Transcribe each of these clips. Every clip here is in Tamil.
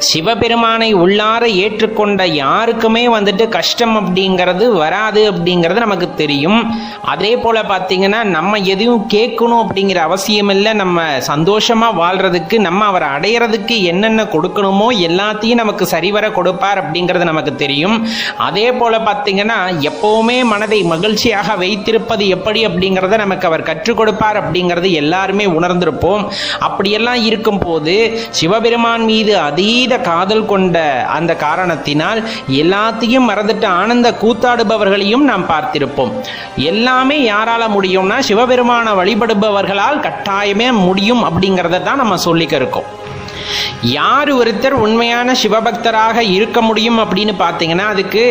சிவபெருமானை உள்ளார ஏற்றுக்கொண்ட யாருக்குமே வந்துட்டு கஷ்டம் அப்படிங்கிறது வராது அப்படிங்கிறது நமக்கு தெரியும். அதே போல பார்த்தீங்கன்னா நம்ம எதையும் கேட்கணும் அப்படிங்கிற அவசியம் இல்லை. நம்ம சந்தோஷமா வாழ்றதுக்கு, நம்ம அவரை அடையிறதுக்கு என்னென்ன கொடுக்கணுமோ எல்லாத்தையும் நமக்கு சரிவர கொடுப்பார் அப்படிங்கிறது நமக்கு தெரியும். அதே போல பார்த்தீங்கன்னா எப்பவுமே மனதை மகிழ்ச்சியாக வைத்திருப்பது எப்படி அப்படிங்கிறத நமக்கு அவர் கற்றுக் கொடுப்பார் அப்படிங்கிறது எல்லாருமே உணர்ந்திருப்போம். அப்படியெல்லாம் இருக்கும் போது சிவபெருமான் மீது அதீத காதல் கொண்ட அந்த காரணத்தினால் எல்லாத்தையும் மறந்துட்டு ஆனந்த கூத்தாடுபவர்களையும் நாம் பார்த்திருப்போம். எல்லாமே யாரால முடியும்னா சிவபெருமான வழிபடுபவர்களால் கட்டாயமே முடியும் அப்படிங்கிறத தான் நம்ம சொல்லிக்க இருக்கோம். யார் ஒருத்தர் உண்மையான சிவபக்தராக இருக்க முடியும் அப்படின்னு பார்த்தீங்கன்னா அதுக்கு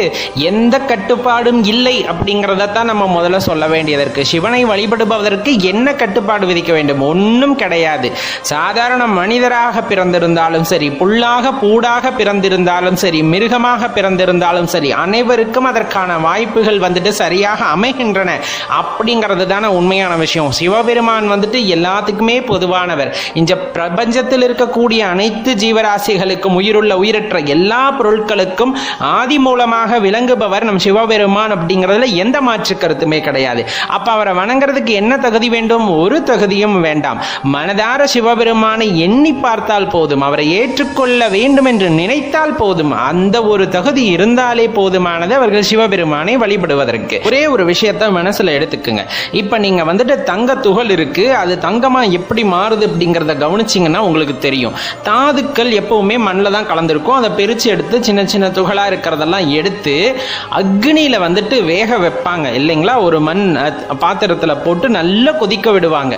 எந்த கட்டுப்பாடும் இல்லை அப்படிங்கிறதான் நம்ம முதல்ல சொல்ல வேண்டியது இருக்கு. சிவனை வழிபடுபவதற்கு என்ன கட்டுப்பாடு விதிக்க வேண்டும்? ஒன்றும் கிடையாது. சாதாரண மனிதராக பிறந்திருந்தாலும் சரி, புல்லாக பூடாக பிறந்திருந்தாலும் சரி, மிருகமாக பிறந்திருந்தாலும் சரி, அனைவருக்கும் அதற்கான வாய்ப்புகள் வந்துட்டு சரியாக அமைகின்றன அப்படிங்கிறது தானே உண்மையான விஷயம். சிவபெருமான் வந்துட்டு எல்லாத்துக்குமே பொதுவானவர். இந்த பிரபஞ்சத்தில் இருக்கக்கூடிய அனைத்து ஜீவராசிகளுக்கும், உயிருள்ள உயிரற்ற எல்லா பொருட்களுக்கும் ஆதி மூலமாக விளங்குபவர் நம் சிவபெருமான் அப்படிங்கிறதுல எந்த மாற்று கருத்துமே கிடையாது. அப்ப அவரை வணங்குறதுக்கு என்ன தகுதி வேண்டும்? ஒரு தகுதியும் வேண்டாம். மனதார சிவபெருமானை எண்ணி பார்த்தால் போதும், அவரை ஏற்றுக்கொள்ள வேண்டும் என்று நினைத்தால் போதும். அந்த ஒரு தகுதி இருந்தாலே போதுமானது அவர்கள் சிவபெருமானை வழிபடுவதற்கு. ஒரே ஒரு விஷயத்தை மனசுல எடுத்துக்குங்க. இப்ப நீங்க வந்துட்டு தங்க துகள் இருக்கு, அது தங்கமா எப்படி மாறுது அப்படிங்கிறத கவனிச்சிங்கன்னா உங்களுக்கு தெரியும். தாதுக்கள் எப்பவுமே மண்ணில் தான் கலந்துருக்கும். அதை பிரித்து எடுத்து சின்ன சின்ன துகளா இருக்கிறதெல்லாம் எடுத்து அக்னியில வந்துட்டு வேக வைப்பாங்க இல்லைங்களா? ஒரு மண் பாத்திரத்துல போட்டு நல்லா கொதிக்க விடுவாங்க.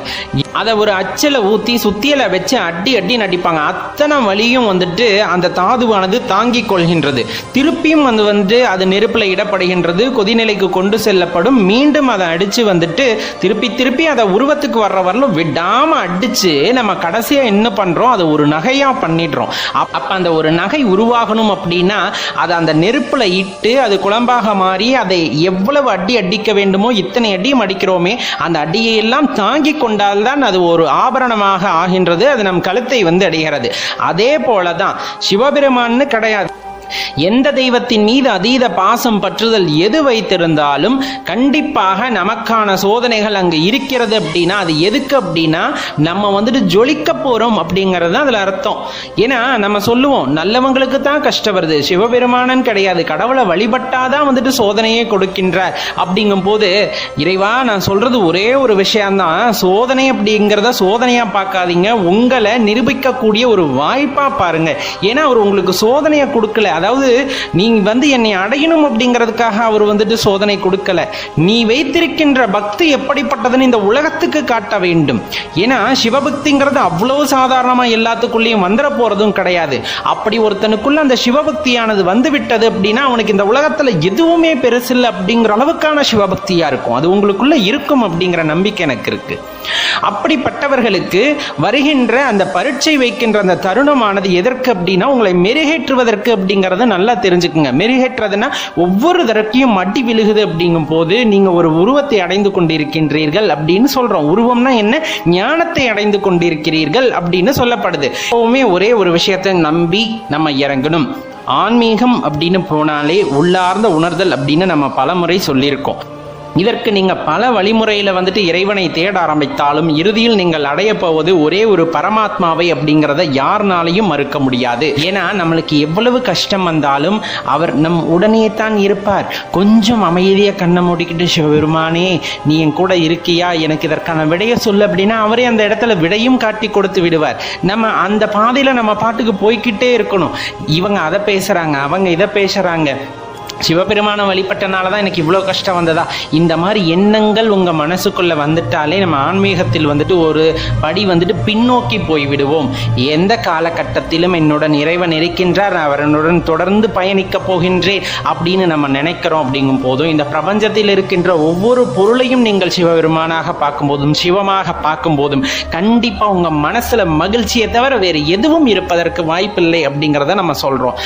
அதை ஒரு அச்சில ஊற்றி சுத்தியலை வச்சு அடி அடி நடிப்பாங்க. அத்தனை வலியும் வந்துட்டு அந்த தாதுவானது தாங்கிக் கொள்கின்றது. திருப்பியும் வந்து அது நெருப்புல இடப்படுகின்றது, கொதிநிலைக்கு கொண்டு செல்லப்படும். மீண்டும் அதை அடிச்சு வந்துட்டு திருப்பி திருப்பி அதை உருவத்துக்கு வர்ற வரலும் விடாம அடிச்சு நம்ம கடைசியா என்ன பண்றோம்? அதை ஒரு நகையா பண்ணிடுறோம். அப்ப அந்த ஒரு நகை உருவாகணும் அப்படின்னா அதை அந்த நெருப்புல இட்டு அது குழம்பாக மாறி அதை எவ்வளவு அடி அடிக்க வேண்டுமோ இத்தனை அடியும் அடிக்கிறோமே, அந்த அடியை எல்லாம் தாங்கி கொண்டால்தான் அது ஒரு ஆபரணமாக ஆகின்றது. அது நம் கழுத்தை வந்து அடைகிறது. அதே போலதான் சிவபெருமான்னு கிடையாது. எந்த தெய்வத்தின் மீது அதீத பாசம் பற்றுதல் எது வைத்திருந்தாலும் கண்டிப்பாக நமக்கான சோதனைகள் அங்கு இருக்கிறது. அப்படின்னா அது எதுக்கு அப்படின்னா நம்ம வந்துட்டு ஜொலிக்க போறோம் அப்படிங்கிறது அதுல அர்த்தம். ஏன்னா நம்ம சொல்லுவோம் நல்லவங்களுக்கு தான் கஷ்டம் வருது, சிவபெருமானன் கிடையாது, கடவுளை வழிபட்டாதான் வந்துட்டு சோதனையே கொடுக்கின்றார். அப்படிங்கும் போது இறைவா நான் சொல்றது ஒரே ஒரு விஷயம்தான், சோதனை அப்படிங்கிறத சோதனையா பார்க்காதீங்க, உங்களை நிரூபிக்கக்கூடிய ஒரு வாய்ப்பா பாருங்க. ஏன்னா அவர் உங்களுக்கு சோதனையை கொடுக்கல, அதாவது நீ வந்து என்னை அடையணும் அப்படிங்கிறதுக்காக அவர் வந்துட்டு சோதனை கொடுக்கல. நீ வைத்திருக்கின்ற பக்தி எப்படிப்பட்டதுன்னு இந்த உலகத்துக்கு காட்ட வேண்டும். ஏன்னா சிவபக்திங்கிறது அவ்வளவு சாதாரணமா எல்லாத்துக்குள்ளேயும் வந்துட போறதும் கிடையாது. அப்படி ஒருத்தனுக்குள்ள அந்த சிவபக்தியானது வந்து விட்டது அப்படின்னா அவனுக்கு இந்த உலகத்துல எதுவுமே பெருசில்லை அப்படிங்கிற அளவுக்கான சிவபக்தியா இருக்கும். அது உங்களுக்குள்ள இருக்கும் அப்படிங்கிற நம்பிக்கை எனக்கு இருக்கு. அப்படிப்பட்டவர்களுக்கு வருகின்ற அந்த பரீட்சை வைக்கின்ற அந்த தருணமானது எதற்கு அப்படின்னா உங்களை மெருகேற்றுவதற்கு அப்படிங்கிறத நல்லா தெரிஞ்சுக்குங்க. மெருகேற்றதுன்னா ஒவ்வொரு தடக்கையும் மட்டி விழுகுது அப்படிங்கும் போது நீங்க ஒரு உருவத்தை அடைந்து கொண்டிருக்கின்றீர்கள் அப்படின்னு சொல்றோம். உருவம்னா என்ன? ஞானத்தை அடைந்து கொண்டிருக்கிறீர்கள் அப்படின்னு சொல்லப்படுது. எப்பவுமே ஒரே ஒரு விஷயத்தை நம்பி நம்ம இறங்கணும். ஆன்மீகம் அப்படின்னு போனாலே உள்ளார்ந்த உணர்தல் அப்படின்னு நம்ம பலமுறை சொல்லியிருக்கோம். இதற்கு நீங்க பல வழிமுறையில வந்துட்டு இறைவனை தேட ஆரம்பித்தாலும் இறுதியில் நீங்கள் அடைய போவது ஒரே ஒரு பரமாத்மாவை அப்படிங்கிறத யாருனாலையும் மறுக்க முடியாது. ஏன்னா நம்மளுக்கு எவ்வளவு கஷ்டம் வந்தாலும் அவர் நம் உடனே தான் இருப்பார். கொஞ்சம் அமைதியா கண்ணை மூடிக்கிட்டு சிவபெருமானே நீ என் கூட இருக்கியா, எனக்கு இதற்கான விடையை சொல்லு அப்படின்னா அவரே அந்த இடத்துல விடையும் காட்டி கொடுத்து விடுவார். நம்ம அந்த பாதையில நம்ம பாட்டுக்கு போய்கிட்டே இருக்கணும். இவங்க அதை பேசுறாங்க, அவங்க இதை பேசுறாங்க, சிவபெருமான வழிபட்டனால தான் எனக்கு இவ்வளோ கஷ்டம் வந்ததா, இந்த மாதிரி எண்ணங்கள் உங்கள் மனசுக்குள்ளே வந்துட்டாலே நம்ம ஆன்மீகத்தில் வந்துட்டு ஒரு படி வந்துட்டு பின்னோக்கி போய்விடுவோம். எந்த காலகட்டத்திலும் என்னுடன் இறைவன் இருக்கின்றார், அவனுடன் தொடர்ந்து பயணிக்க போகின்றேன் அப்படின்னு நம்ம நினைக்கிறோம். அப்படிங்கும் போதும் இந்த பிரபஞ்சத்தில் இருக்கின்ற ஒவ்வொரு பொருளையும் நீங்கள் சிவபெருமானாக பார்க்கும்போதும் சிவமாக பார்க்கும்போதும் கண்டிப்பாக உங்கள் மனசில் மகிழ்ச்சியை தவிர வேறு எதுவும் இருப்பதற்கு வாய்ப்பில்லை அப்படிங்கிறத நம்ம சொல்கிறோம்.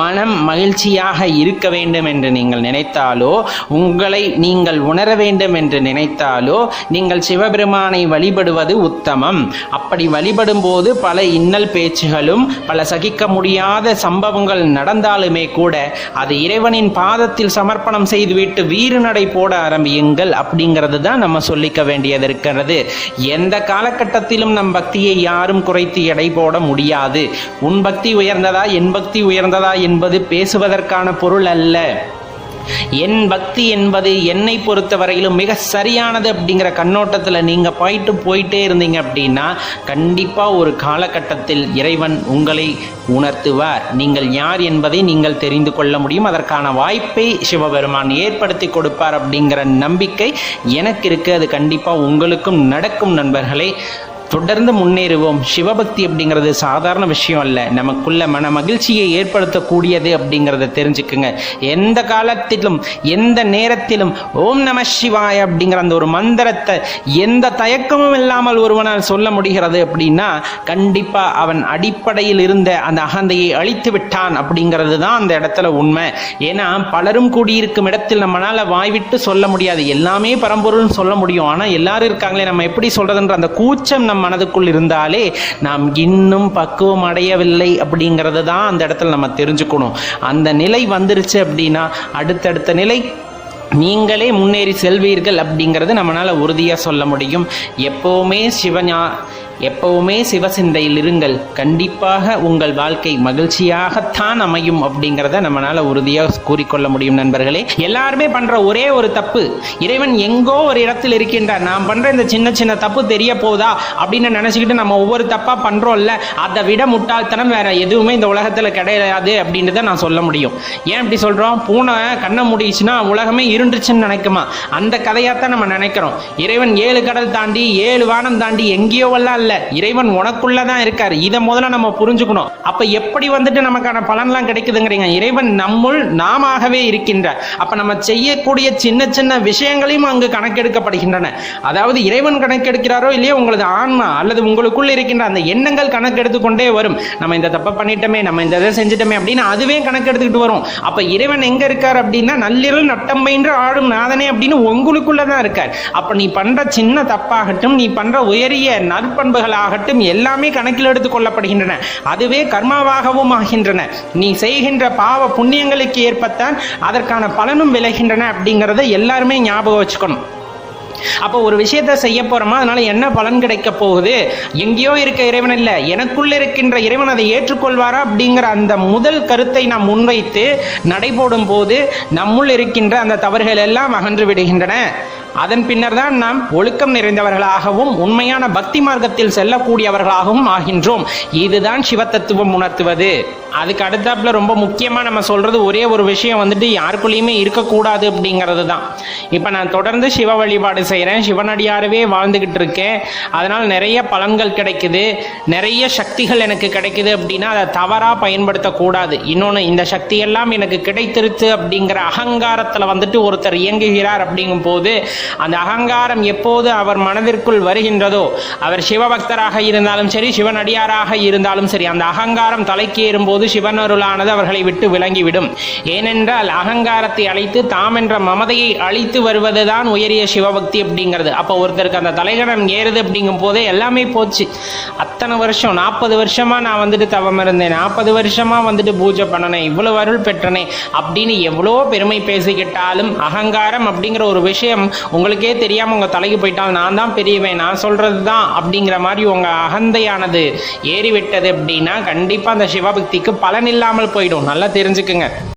மனம் மகிழ்ச்சியாக இருக்க இருக்க வேண்டும் என்று நீங்கள் நினைத்தாலோ, உங்களை நீங்கள் உணர வேண்டும் என்று நினைத்தாலோ நீங்கள் சிவபெருமானை வழிபடுவது உத்தமம். அப்படி வழிபடும் போது பல இன்னல் பேச்சுகளும் பல சகிக்க முடியாத சம்பவங்கள் நடந்தாலுமே கூட அது இறைவனின் பாதத்தில் சமர்ப்பணம் செய்துவிட்டு வீறு நடை போட ஆரம்பியுங்கள் அப்படிங்கிறது தான் நம்ம சொல்லிக்க வேண்டியது இருக்கிறது. எந்த காலகட்டத்திலும் நம் பக்தியை யாரும் குறைத்து எடை போட முடியாது. உன் பக்தி உயர்ந்ததா என் பக்தி உயர்ந்ததா என்பது பேசுவதற்கான பொருள் அல்ல. என் பக்தி என்பது என்னை பொறுத்தவரையிலும் மிக சரியானது அப்படிங்கிற கண்ணோட்டத்தில் நீங்கள் போயிட்டே இருந்தீங்க அப்படின்னா கண்டிப்பாக ஒரு காலகட்டத்தில் இறைவன் உங்களை உணர்த்துவார். நீங்கள் யார் என்பதை நீங்கள் தெரிந்து கொள்ள முடியும். அதற்கான வாய்ப்பை சிவபெருமான் ஏற்படுத்தி கொடுப்பார் அப்படிங்கிற நம்பிக்கை எனக்கு இருக்குது. அது கண்டிப்பாக உங்களுக்கும் நடக்கும் நண்பர்களே. தொடர்ந்து முன்னேறுவோம். சிவபக்தி அப்படிங்கிறது சாதாரண விஷயம் அல்ல. நமக்குள்ள மன மகிழ்ச்சியை ஏற்படுத்தக்கூடியது அப்படிங்கிறத தெரிஞ்சுக்குங்க. எந்த காலத்திலும் எந்த நேரத்திலும் ஓம் நம சிவாய அப்படிங்கிற அந்த ஒரு மந்திரத்தை எந்த தயக்கமும் இல்லாமல் ஒருவனால் சொல்ல முடிகிறது அப்படின்னா கண்டிப்பா அவன் அடிப்படையில் இருந்த அந்த அகந்தையை அழித்து விட்டான் அப்படிங்கிறது தான் அந்த இடத்துல உண்மை. ஏன்னா பலரும் கூடியிருக்கும் இடத்தில் நம்மளால வாய்விட்டு சொல்ல முடியாது. எல்லாமே பரம்பொருள்னு சொல்ல முடியும். ஆனா எல்லாரும் இருக்காங்களே, நம்ம எப்படி சொல்றதுன்ற அந்த கூச்சம் நம்ம மனதுக்குள் இருந்தாலே நாம் இன்னும் பக்குவம் அடையவில்லை அப்படிங்கிறது தான் அந்த இடத்துல நம்ம தெரிஞ்சுக்கணும். அந்த நிலை வந்துருச்சு அப்படின்னா அடுத்தடுத்த நிலை நீங்களே முன்னேறி செல்வீர்கள் அப்படிங்கிறது நம்மளால உறுதியா சொல்ல முடியும். எப்பவுமே சிவசிந்தையில் இருங்கள். கண்டிப்பாக உங்கள் வாழ்க்கை மகிழ்ச்சியாகத்தான் அமையும் அப்படிங்கிறத நம்மளால உறுதியாக கூறிக்கொள்ள முடியும். நண்பர்களே, எல்லாருமே பண்ற ஒரே ஒரு தப்பு, இறைவன் எங்கோ ஒரு இடத்தில் இருக்கின்றார், நான் பண்ற இந்த சின்ன சின்ன தப்பு தெரிய போதா அப்படின்னு நினைச்சுக்கிட்டு நம்ம ஒவ்வொரு தப்பா பண்றோம்ல, அதை விட முட்டாள்தனம் வேற எதுவுமே இந்த உலகத்துல கிடையாது அப்படின்னு தான் நான் சொல்ல முடியும். ஏன் இப்படி சொல்றோம்? பூனை கண்ணை மூடிச்சுன்னா உலகமே இருண்டுச்சுன்னு நினைக்குமா? அந்த கதையாத்தான் நம்ம நினைக்கிறோம். இறைவன் 7 கடல் தாண்டி 7 வானம் தாண்டி எங்கேயோவெல்லாம் இல்ல, இறைவன் உனக்குள்ளதான் இருக்காரு. இதை முதல்ல நம்ம புரிஞ்சுக்கணும். அப்ப எப்படி நமக்கான பலன்லாம் கிடைக்குதுங்கிறீங்க? இறைவன் நம்முள் நாமவே இருக்கின்றார். அப்ப நம்ம செய்யக்கூடிய சின்ன சின்ன விஷயங்களையும் அங்கு கணக்கெடுக்கப்படுகின்றன. அதாவது இறைவன் கணக்கெடுக்கிறாரோ இல்லையோ, உங்களது ஆன்மா அல்லது உங்களுக்குள்ள இருக்கின்ற அந்த எண்ணங்கள் கணக்கெடுத்துக்கொண்டே வரும். நம்ம இந்த தப்பை பண்ணிட்டோமே, நம்ம இந்த இதை செஞ்சிட்டோமே அப்படின்னு அதுவே கணக்கெடுத்துக்கிட்டு வரும். அப்ப இறைவன் எங்க இருக்கார் அப்படின்னா நள்ளிரல் நட்டம் பயின்று ஆடும் நாதனே அப்படின்னு உங்களுக்குள்ளதான் இருக்கார். அப்ப நீ பண்ற சின்ன தப்பாகட்டும், நீ பண்ற உயரிய நற்பண்புகளாகட்டும் எல்லாமே கணக்கில் எடுத்துக் கொள்ளப்படுகின்றன. அதுவே கர்மாவாகவும் ஆகின்றன. நீ செய்கின்ற பாவ புண்ணியங்களுக்கு ஏற்பத்தான் அதற்கான பலனும் விளைகின்றன அப்படிங்கிறத எல்லாருமே ஞாபகம் வச்சுக்கணும். அப்போ ஒரு விஷயத்தை செய்ய போறோமா, அதனால என்ன பலன் கிடைக்க போகுது? எங்கேயோ இருக்க இறைவன் இல்ல, எனக்குள்ள இருக்கின்ற இறைவன் அதை ஏற்றுக்கொள்வாரா அப்படிங்கிற அந்த முதல் கருத்தை நாம் முன்வைத்து நடைபோடும் போது நம்முள் இருக்கின்ற அந்த தவறுகள் எல்லாம் அகன்று விடுகின்றன. அதன் பின்னர் தான் நாம் ஒழுக்கம் நிறைந்தவர்களாகவும் உண்மையான பக்தி மார்க்கத்தில் செல்லக்கூடியவர்களாகவும் ஆகின்றோம். இதுதான் சிவத்தத்துவம் உணர்த்துவது. அதுக்கு அடுத்தாப்புல ரொம்ப முக்கியமா நம்ம சொல்றது ஒரே ஒரு விஷயம் யாருக்குள்ளேயுமே இருக்கக்கூடாது அப்படிங்கிறது தான். இப்ப நான் தொடர்ந்து சிவ வழிபாடு செய்யறேன், சிவனடியாரவே வாழ்ந்துகிட்டு இருக்கேன், அதனால் நிறைய பலன்கள் கிடைக்குது, நிறைய சக்திகள் எனக்கு கிடைக்குது அப்படின்னா அதை தவறா பயன்படுத்தக்கூடாது. இன்னொன்னு, இந்த சக்தி எல்லாம் எனக்கு கிடைத்திருச்சு அப்படிங்கிற அகங்காரத்துல ஒருத்தர் இயங்குகிறார் அப்படிங்கும் போது அந்த அகங்காரம் எப்போது அவர் மனதிற்குள் வருகின்றதோ, அவர் சிவபக்தராக இருந்தாலும் சரி சிவனடியாராக இருந்தாலும் சரி, அந்த அகங்காரம் தலைக்கேறும் போது சிவனருளானது அவர்களை விட்டு விளங்கிவிடும். ஏனென்றால் அகங்காரத்தை அழித்து தாம் என்ற மமதையை அழித்து வருவதுதான் உயரிய சிவபக்தி அப்படிங்கிறது. அப்போ ஒருத்தருக்கு அந்த தலைகணம் ஏறுது அப்படிங்கும் போதே எல்லாமே போச்சு. அத்தனை வருஷம் 40 வருஷமா நான் தவம் இருந்தேன், 40 வருஷமா பூஜை பண்ணனேன், இவ்வளவு அருள் பெற்றனே அப்படின்னு எவ்வளோ பெருமை பேசிக்கிட்டாலும் அகங்காரம் அப்படிங்கிற ஒரு விஷயம் உங்களுக்கே தெரியாம உங்க தலைக்கு போயிட்டால் நான் தான் பெரியவன், நான் சொல்றது தான் அப்படிங்கிற மாதிரி உங்க அகந்தையானது ஏறிவிட்டது அப்படின்னா கண்டிப்பா அந்த சிவபக்திக்கு பலன் இல்லாமல் போயிடும். நல்லா தெரிஞ்சுக்குங்க.